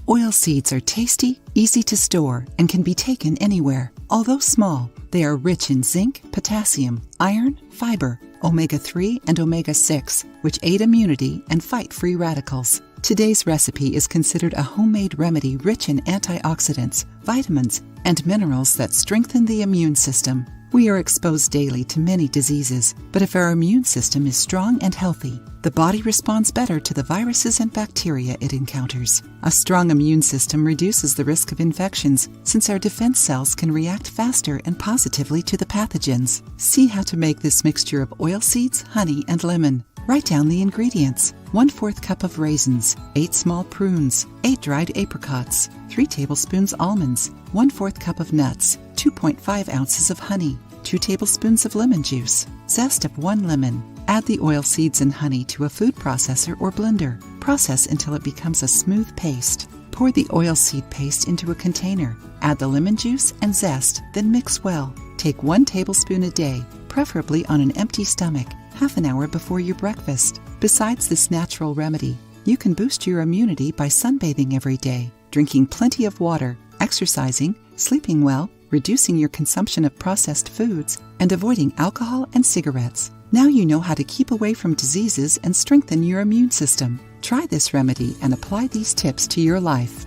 Oil seeds are tasty, easy to store, and can be taken anywhere. Although small, they are rich in zinc, potassium, iron, fiber, omega-3 and omega-6, which aid immunity and fight free radicals. Today's recipe is considered a homemade remedy rich in antioxidants, vitamins, and minerals that strengthen the immune system. We are exposed daily to many diseases, but if our immune system is strong and healthy, the body responds better to the viruses and bacteria it encounters. A strong immune system reduces the risk of infections, since our defense cells can react faster and positively to the pathogens. See how to make this mixture of oil seeds, honey, and lemon. Write down the ingredients: 1/4 cup of raisins, 8 small prunes, 8 dried apricots, 3 tablespoons almonds, 1/4 cup of nuts, 2.5 ounces of honey, 2 tablespoons of lemon juice, zest of 1 lemon. Add the oil seeds and honey to a food processor or blender. Process until it becomes a smooth paste. Pour the oil seed paste into a container. Add the lemon juice and zest, then mix well. Take 1 tablespoon a day, preferably on an empty stomach, half an hour before your breakfast. Besides this natural remedy, you can boost your immunity by sunbathing every day, drinking plenty of water, exercising, sleeping well, reducing your consumption of processed foods, and avoiding alcohol and cigarettes. Now you know how to keep away from diseases and strengthen your immune system. Try this remedy and apply these tips to your life.